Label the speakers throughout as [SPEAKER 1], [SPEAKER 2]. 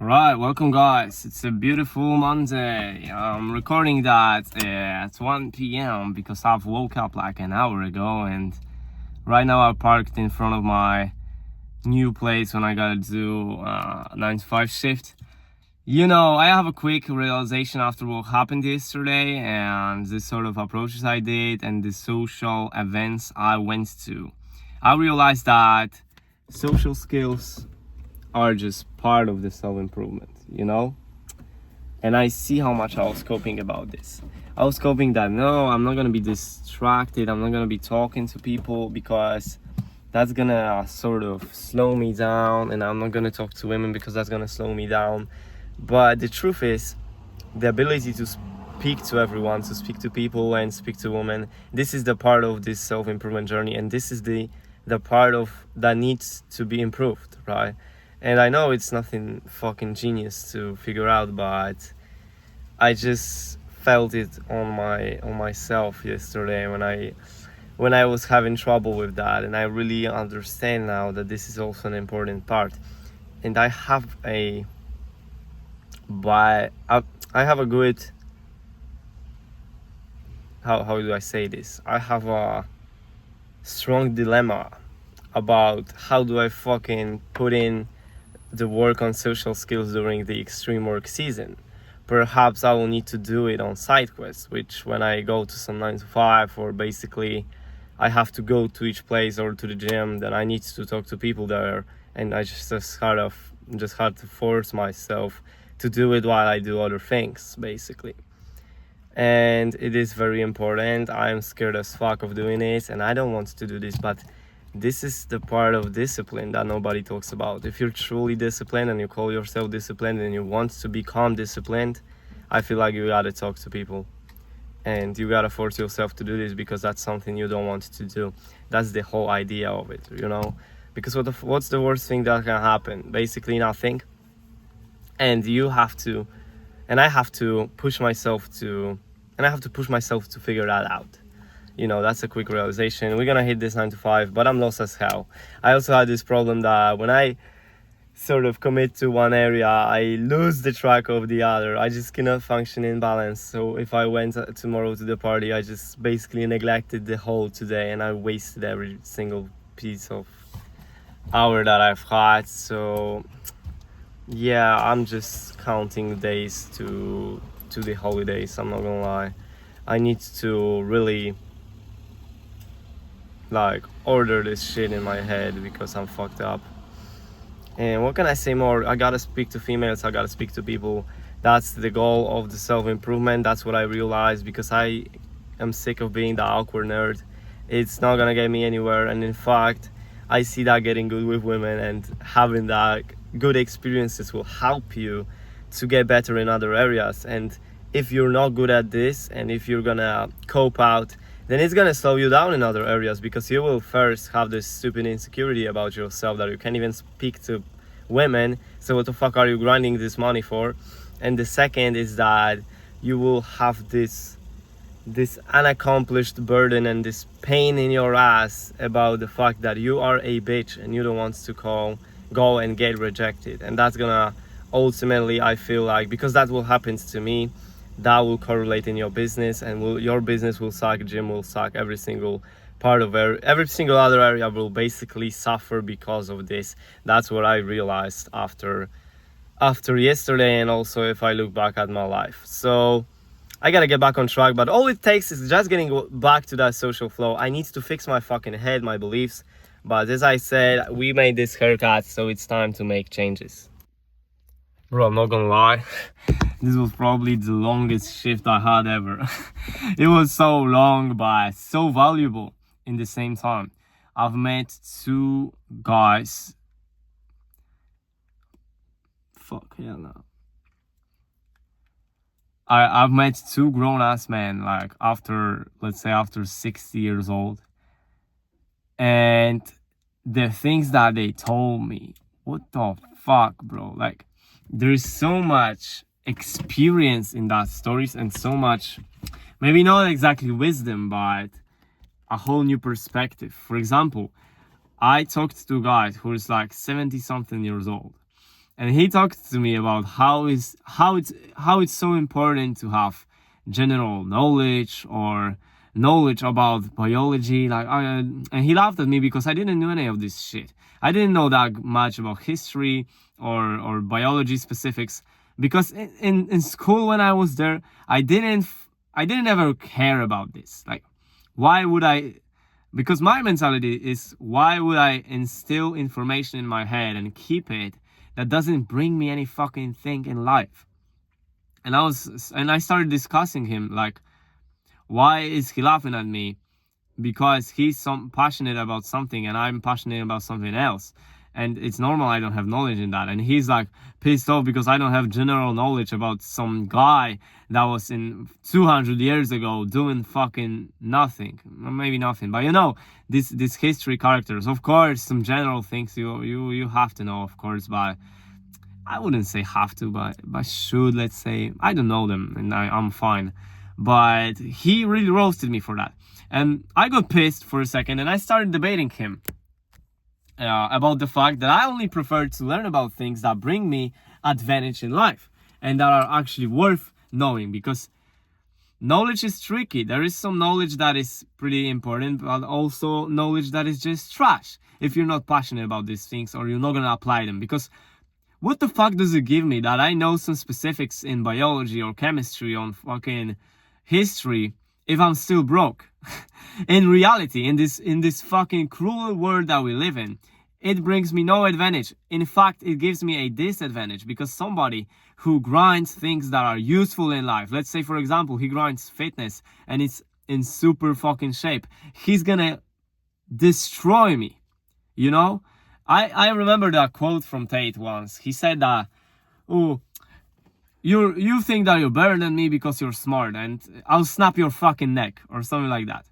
[SPEAKER 1] Right, welcome guys. It's a beautiful Monday. I'm recording that at 1 p.m. because I've woke up like an hour ago, and right now I parked in front of my new place when I gotta do 9 to 5 shift. I have a quick realization after what happened yesterday and the sort of approaches I did and the social events I went to. I realized that social skills are just part of the self-improvement. And I see how much I was coping about this. I was coping that no, I'm not gonna be distracted, I'm not gonna be talking to people because that's gonna sort of slow me down, and I'm not gonna talk to women because that's gonna slow me down. But the truth is, the ability to speak to everyone, to speak to people and speak to women, this is the part of this self-improvement journey, and this is the part of that needs to be improved, right? And I know it's nothing fucking genius to figure out, but I just felt it on myself yesterday when I was having trouble with that, and I really understand now that this is also an important part. And I have a good, how do I say this? I have a strong dilemma about how do I fucking put in the work on social skills during the extreme work season. Perhaps I will need to do it on side quests, which when I go to some 9 to 5, or basically I have to go to each place or to the gym, then I need to talk to people there, and I just had to force myself to do it while I do other things, basically. And it is very important. I'm scared as fuck of doing it, and I don't want to do this, but this is the part of discipline that nobody talks about. If you're truly disciplined and you call yourself disciplined and you want to become disciplined, I feel like you gotta talk to people and you gotta force yourself to do this, because that's something you don't want to do. That's the whole idea of it, because what's the worst thing that can happen? Basically nothing. And I have to push myself to figure that out. That's a quick realization. We're gonna hit this 9 to 5, but I'm lost as hell. I also had this problem that when I sort of commit to one area, I lose the track of the other. I just cannot function in balance. So if I went tomorrow to the party, I just basically neglected the whole today, and I wasted every single piece of hour that I've had. So yeah, I'm just counting days to the holidays. I'm not gonna lie. I need to really order this shit in my head because I'm fucked up. And what can I say more? I gotta speak to females, I gotta speak to people. That's the goal of the self-improvement. That's what I realized, because I am sick of being the awkward nerd. It's not gonna get me anywhere, and in fact I see that getting good with women and having that good experiences will help you to get better in other areas. And if you're not good at this, and if you're gonna cope out, then it's gonna slow you down in other areas, because you will first have this stupid insecurity about yourself that you can't even speak to women. So what the fuck are you grinding this money for? And the second is that you will have this unaccomplished burden and this pain in your ass about the fact that you are a bitch and you don't want to go and get rejected. And that's gonna ultimately, I feel like, because that will happen to me, that will correlate in your business, and your business will suck, gym will suck, every single part of every single other area will basically suffer because of this. That's what I realized after yesterday, and also if I look back at my life. So I gotta get back on track, but all it takes is just getting back to that social flow. I need to fix my fucking head, my beliefs. But as I said, we made this haircut, so it's time to make changes. Bro, I'm not gonna lie, this was probably the longest shift I had ever. It was so long, but so valuable in the same time. I've met two guys. Fuck, yeah, no. I've met two grown-ass men, let's say after 60 years old. And the things that they told me, what the fuck, bro? There's so much experience in that stories, and so much, maybe not exactly wisdom, but a whole new perspective. For example, I talked to a guy who is 70 something years old, and he talked to me about how it's so important to have general knowledge or knowledge about biology. And he laughed at me because I didn't know any of this shit. I didn't know that much about history or biology specifics, because in school when I was there, I didn't ever care about this. Like, why would I? Because my mentality is, why would I instill information in my head and keep it that doesn't bring me any fucking thing in life? And I started discussing him, like, why is he laughing at me? Because he's passionate about something and I'm passionate about something else, and it's normal I don't have knowledge in that. And he's like pissed off because I don't have general knowledge about some guy that was in 200 years ago doing fucking nothing, or maybe nothing, but these history characters, of course, some general things you have to know, of course, but I wouldn't say have to, but should, let's say. I don't know them, and I'm fine. But he really roasted me for that. And I got pissed for a second, and I started debating him about the fact that I only prefer to learn about things that bring me advantage in life and that are actually worth knowing, because knowledge is tricky. There is some knowledge that is pretty important, but also knowledge that is just trash if you're not passionate about these things or you're not going to apply them. Because what the fuck does it give me that I know some specifics in biology or chemistry on fucking history if I'm still broke? In reality, in this fucking cruel world that we live in, it brings me no advantage. In fact, it gives me a disadvantage, because somebody who grinds things that are useful in life, let's say for example he grinds fitness and it's in super fucking shape, he's gonna destroy me, you know? I remember that quote from Tate once. He said that, oh, you think that you're better than me because you're smart, and I'll snap your fucking neck, or something like that.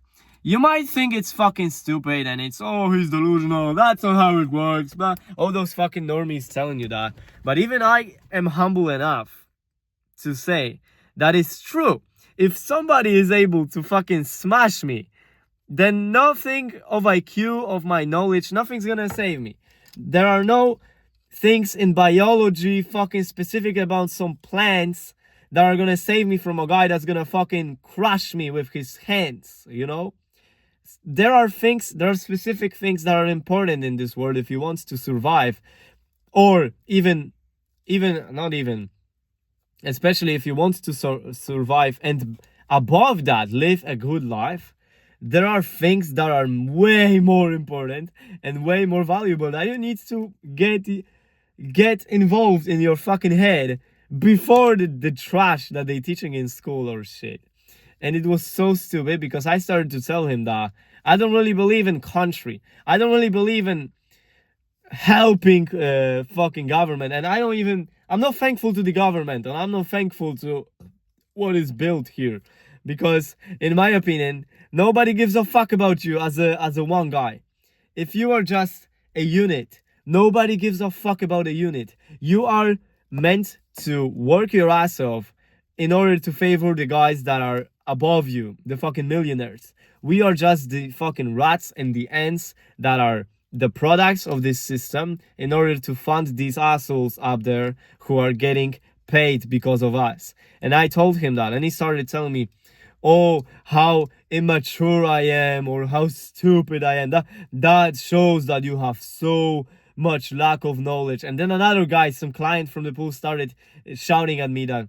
[SPEAKER 1] You might think it's fucking stupid and it's, oh, he's delusional, that's not how it works, but all those fucking normies telling you that. But even I am humble enough to say that it's true. If somebody is able to fucking smash me, then nothing of IQ, of my knowledge, nothing's gonna save me. There are no things in biology fucking specific about some plants that are gonna save me from a guy that's gonna fucking crush me with his hands, you know? There are specific things that are important in this world if you want to survive, or especially if you want to survive and above that live a good life. There are things that are way more important and way more valuable that you need to get involved in your fucking head before the trash that they teaching in school or shit. And it was so stupid, because I started to tell him that I don't really believe in country. I don't really believe in helping fucking government, and I'm not thankful to the government, and I'm not thankful to what is built here, because in my opinion, nobody gives a fuck about you as a one guy. If you are just a unit, nobody gives a fuck about a unit. You are meant to work your ass off in order to favor the guys that are above you, the fucking millionaires. We are just the fucking rats and the ants that are the products of this system in order to fund these assholes up there who are getting paid because of us. And I told him that, and he started telling me, oh, how immature I am, or how stupid I am. That shows that you have so much lack of knowledge. And then another guy, some client from the pool, started shouting at me that,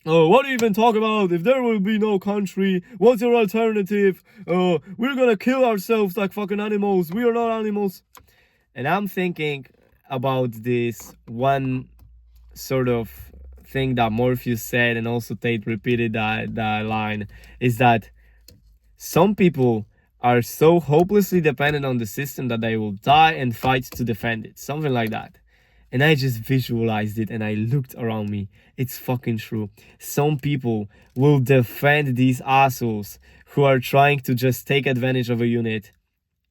[SPEAKER 1] oh, what do you even talk about? If there will be no country, what's your alternative? Oh, we're gonna kill ourselves like fucking animals. We are not animals. And I'm thinking about this one sort of thing that Morpheus said, and also Tate repeated that line, is that some people are so hopelessly dependent on the system that they will die and fight to defend it. Something like that. And I just visualized it and I looked around me. It's fucking true. Some people will defend these assholes who are trying to just take advantage of a unit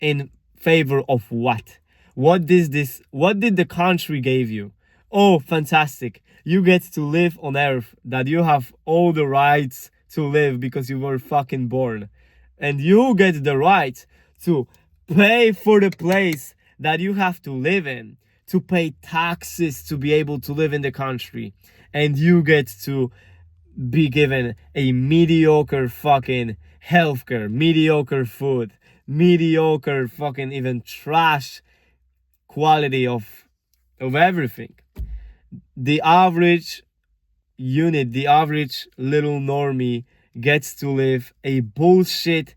[SPEAKER 1] in favor of what? What did the country give you? Oh, fantastic. You get to live on Earth, that you have all the rights to live because you were fucking born. And you get the right to pay for the place that you have to live in, to pay taxes to be able to live in the country, and you get to be given a mediocre fucking healthcare, mediocre food, mediocre fucking even trash quality of everything. The average unit, the average little normie gets to live a bullshit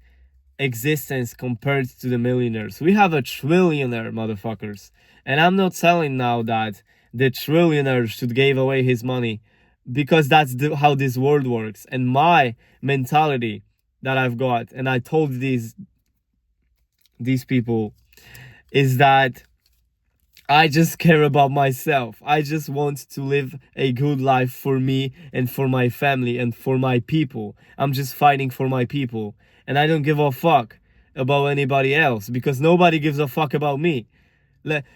[SPEAKER 1] existence compared to the millionaires. We have a trillionaire, motherfuckers. And I'm not telling now that the trillionaire should give away his money, because that's how this world works. And my mentality that I've got, and I told these people, is that I just care about myself. I just want to live a good life for me and for my family and for my people. I'm just fighting for my people. And I don't give a fuck about anybody else, because nobody gives a fuck about me.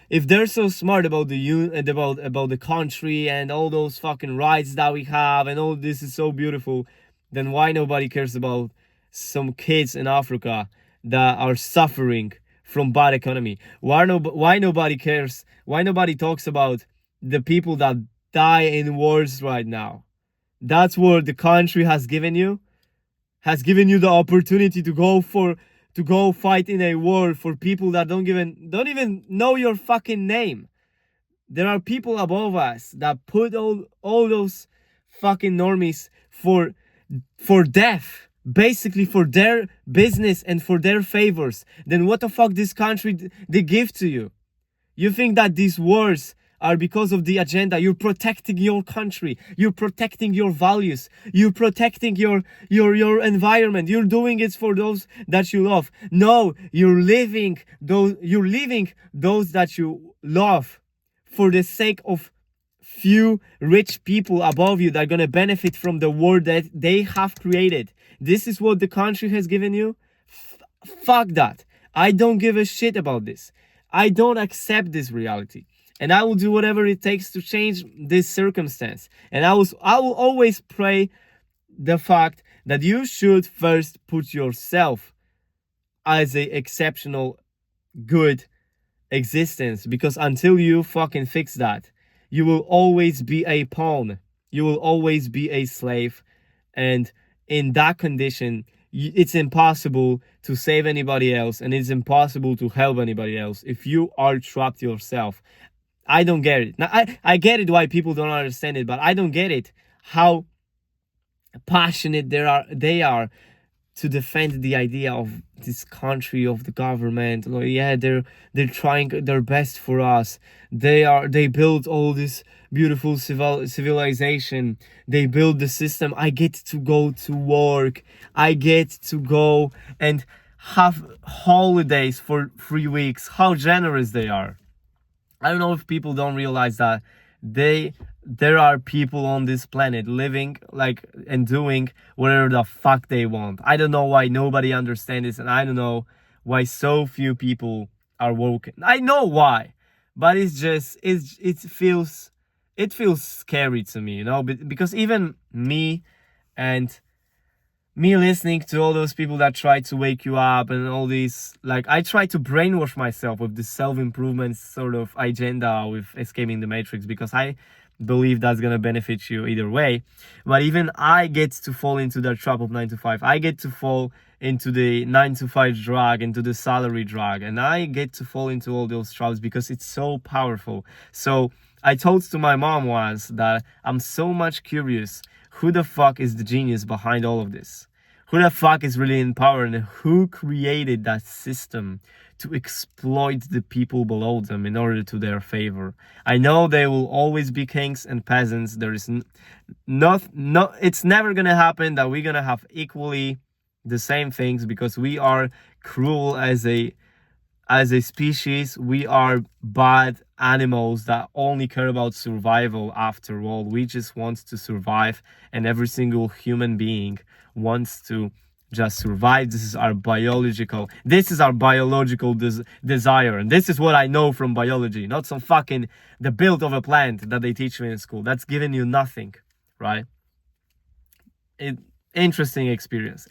[SPEAKER 1] If they're so smart about about the country and all those fucking rights that we have and all this is so beautiful, then why nobody cares about some kids in Africa that are suffering from bad economy? Why nobody cares? Why nobody talks about the people that die in wars right now? That's what the country has given you. Has given you the opportunity to go fight in a war for people that don't even know your fucking name. There are people above us that put all those fucking normies for death, basically for their business and for their favors. Then what the fuck this country they give to you? You think that these wars are because of the agenda? You're protecting your country, you're protecting your values, you're protecting your environment, you're doing it for those that you love. No, you're leaving those that you love for the sake of few rich people above you that are going to benefit from the world that they have created. This is what the country has given you. Fuck that. I don't give a shit about this. I don't accept this reality. And I will do whatever it takes to change this circumstance. And I will always pray the fact that you should first put yourself as a exceptional good existence, because until you fucking fix that, you will always be a pawn. You will always be a slave. And in that condition, it's impossible to save anybody else, and it's impossible to help anybody else if you are trapped yourself. I don't get it. Now, I get it why people don't understand it, but I don't get it how passionate they are to defend the idea of this country, of the government. Like, yeah, they're trying their best for us. They build all this beautiful civilization. They build the system. I get to go to work. I get to go and have holidays for 3 weeks. How generous they are. I don't know if people don't realize that there are people on this planet living like and doing whatever the fuck they want. I don't know why nobody understands this, and I don't know why so few people are woken. I know why, but it feels scary to me, because even me listening to all those people that try to wake you up and all these, like, I try to brainwash myself with this self-improvement sort of agenda with escaping the matrix, because I believe that's gonna benefit you either way. But even I get to fall into that trap of 9 to 5. I get to fall into the 9 to 5 drag, into the salary drag, and I get to fall into all those traps because it's so powerful. So I told to my mom once that I'm so much curious, who the fuck is the genius behind all of this? Who the fuck is really in power, and who created that system to exploit the people below them in order to their favor? I know they will always be kings and peasants. There is it's never gonna happen that we're gonna have equally the same things, because we are cruel as a species. We are bad animals that only care about survival. After all, we just want to survive, and every single human being wants to just survive. This is our biological desire, and this is what I know from biology, not some fucking the build of a plant that they teach you in school. That's giving you nothing, right? Interesting experience.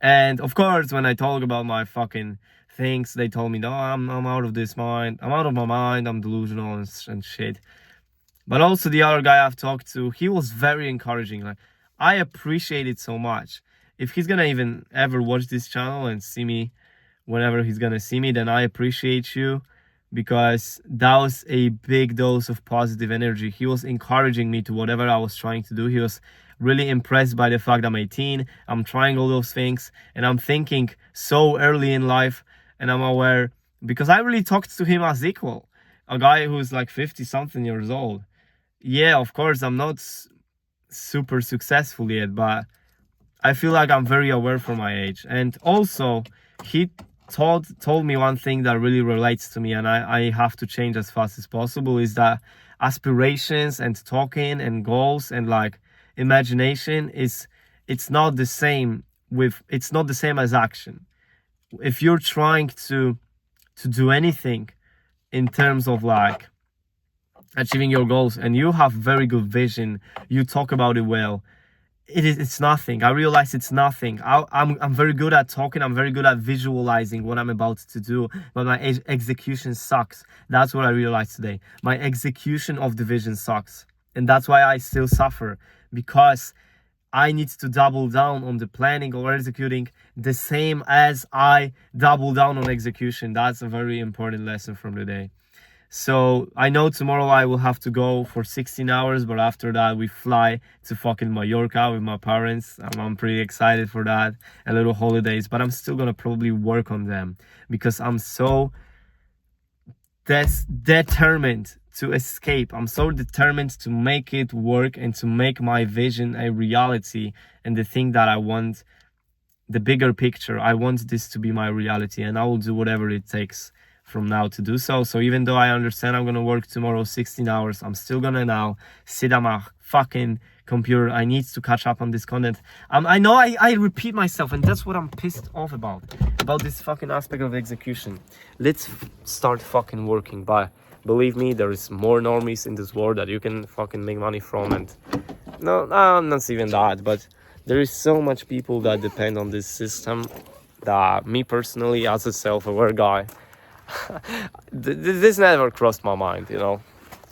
[SPEAKER 1] And of course, when I talk about my fucking things. They told me, no, I'm out of this mind. I'm out of my mind. I'm delusional and shit. But also the other guy I've talked to, he was very encouraging. Like, I appreciate it so much. If he's gonna even ever watch this channel and see me whenever he's gonna see me, then I appreciate you, because that was a big dose of positive energy. He was encouraging me to whatever I was trying to do. He was really impressed by the fact I'm 18, I'm trying all those things, and I'm thinking so early in life, and I'm aware, because I really talked to him as equal, a guy who's like 50 something years old. Yeah, of course, I'm not super successful yet, but I feel like I'm very aware for my age. And also, he told me one thing that really relates to me, and I have to change as fast as possible, is that aspirations and talking and goals and like imagination it's not the same as action. If you're trying to do anything in terms of like achieving your goals and you have very good vision, you talk about it well, it's nothing. I realize it's nothing. I'm very good at talking, I'm very good at visualizing what I'm about to do, but my execution sucks. That's what I realized today. My execution of the vision sucks, and that's why I still suffer, because I need to double down on the planning or executing the same as I double down on execution. That's a very important lesson from the day. So I know tomorrow I will have to go for 16 hours, but after that we fly to fucking Mallorca with my parents. I'm pretty excited for that. A little holidays, but I'm still gonna probably work on them, because I'm so determined to escape. I'm so determined to make it work and to make my vision a reality, and the thing that I want, the bigger picture, I want this to be my reality, and I will do whatever it takes from now to do so. So even though I understand I'm gonna work tomorrow 16 hours, I'm still gonna now sit at my fucking computer. I need to catch up on this content. I know I repeat myself, and that's what I'm pissed off about this fucking aspect of execution. Let's start fucking working. But believe me, there is more normies in this world that you can fucking make money from, and no, not even that, but there is so much people that depend on this system that me personally, as a self-aware guy, this never crossed my mind, you know.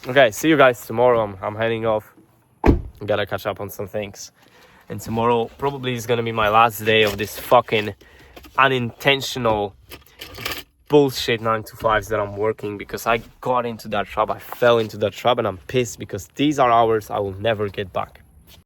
[SPEAKER 1] Okay, see you guys tomorrow. I'm heading off. Gotta catch up on some things, and tomorrow probably is gonna be my last day of this fucking unintentional bullshit 9 to 5s that I'm working, because I got into that trap. I fell into that trap, and I'm pissed because these are hours I will never get back.